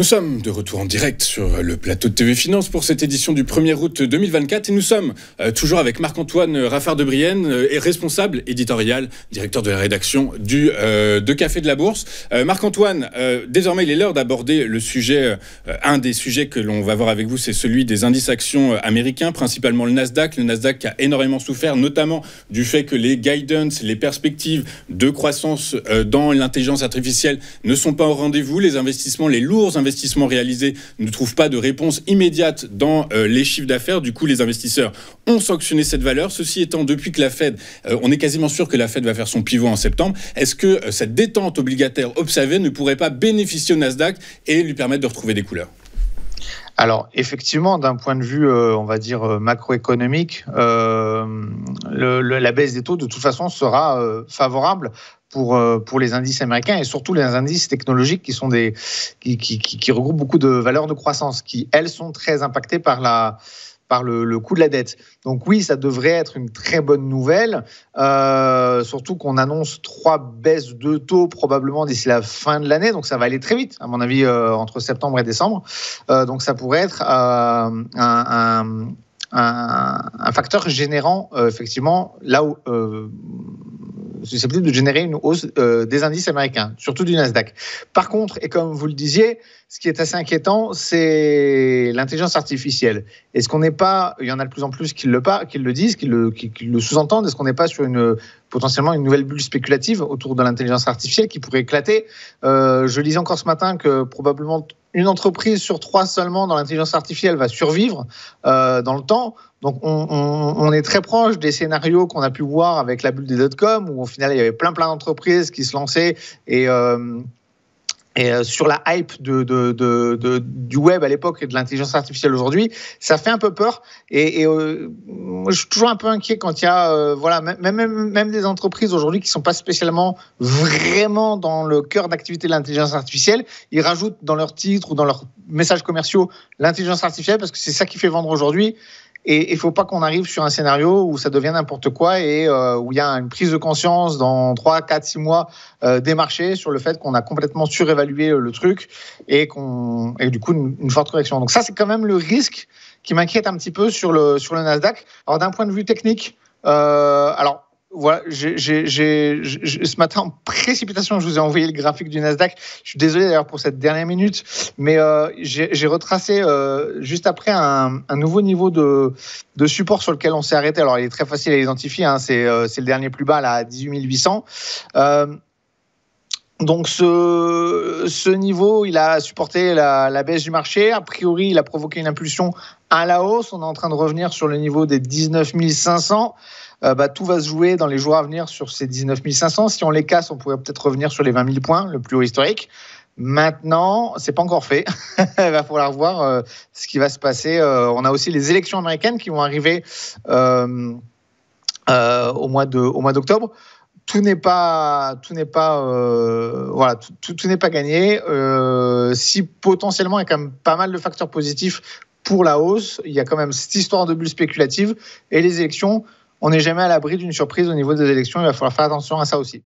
Nous sommes de retour en direct sur le plateau de TV Finance pour cette édition du 1er août 2024 et nous sommes toujours avec Marc-Antoine Raffard-de-Brienne, responsable éditorial, directeur de la rédaction de Café de la Bourse. Marc-Antoine, désormais il est l'heure d'aborder le sujet, un des sujets que l'on va voir avec vous, c'est celui des indices actions américains, principalement le Nasdaq. Le Nasdaq qui a énormément souffert, notamment du fait que les guidance, les perspectives de croissance dans l'intelligence artificielle ne sont pas au rendez-vous. Les investissements, les lourds investissements réalisés ne trouvent pas de réponse immédiate dans les chiffres d'affaires. Du coup, les investisseurs ont sanctionné cette valeur. Ceci étant, depuis que la Fed, on est quasiment sûr que la Fed va faire son pivot en septembre, est-ce que cette détente obligataire observée ne pourrait pas bénéficier au Nasdaq et lui permettre de retrouver des couleurs ? Alors, effectivement, d'un point de vue, on va dire, macroéconomique, la baisse des taux, de toute façon, sera favorable pour les indices américains et surtout les indices technologiques qui sont qui regroupent beaucoup de valeurs de croissance, qui, elles, sont très impactées par le coût de la dette. Donc oui, ça devrait être une très bonne nouvelle, surtout qu'on annonce 3 baisses de taux probablement d'ici la fin de l'année, donc ça va aller très vite, à mon avis, entre septembre et décembre. Donc ça pourrait être un facteur générant, effectivement, là où susceptible de générer une hausse des indices américains, surtout du Nasdaq. Par contre, et comme vous le disiez, ce qui est assez inquiétant, c'est l'intelligence artificielle. Est-ce qu'on n'est pas, il y en a de plus en plus qui le disent, qui le sous-entendent, est-ce qu'on n'est pas sur potentiellement une nouvelle bulle spéculative autour de l'intelligence artificielle qui pourrait éclater ? Je lisais encore ce matin que probablement une entreprise sur 3 seulement dans l'intelligence artificielle va survivre dans le temps. Donc, on est très proche des scénarios qu'on a pu voir avec la bulle des dot-com, où au final, il y avait plein d'entreprises qui se lançaient et sur la hype du web à l'époque et de l'intelligence artificielle aujourd'hui, ça fait un peu peur. Et moi, je suis toujours un peu inquiet quand il y a même des entreprises aujourd'hui qui ne sont pas spécialement vraiment dans le cœur d'activité de l'intelligence artificielle. Ils rajoutent dans leurs titres ou dans leurs messages commerciaux l'intelligence artificielle parce que c'est ça qui fait vendre aujourd'hui. Et il ne faut pas qu'on arrive sur un scénario où ça devient n'importe quoi et où il y a une prise de conscience dans 3, 4, 6 mois des marchés sur le fait qu'on a complètement surévalué le truc et du coup une forte correction. Donc ça, c'est quand même le risque qui m'inquiète un petit peu sur le Nasdaq. Alors d'un point de vue technique, voilà, ce matin, en précipitation, je vous ai envoyé le graphique du Nasdaq. Je suis désolé d'ailleurs pour cette dernière minute, mais j'ai retracé juste après un nouveau niveau de support sur lequel on s'est arrêté. Alors, il est très facile à identifier, hein, c'est le dernier plus bas, là, à 18 800. Donc, ce niveau, il a supporté la baisse du marché. A priori, il a provoqué une impulsion à la hausse. On est en train de revenir sur le niveau des 19 500. Tout va se jouer dans les jours à venir sur ces 19 500. Si on les casse, on pourrait peut-être revenir sur les 20 000 points, le plus haut historique. Maintenant, c'est pas encore fait. Il va falloir voir ce qui va se passer. On a aussi les élections américaines qui vont arriver au mois d'octobre. Tout n'est pas gagné. Si potentiellement il y a quand même pas mal de facteurs positifs pour la hausse, il y a quand même cette histoire de bulle spéculative et les élections. On n'est jamais à l'abri d'une surprise au niveau des élections. Il va falloir faire attention à ça aussi.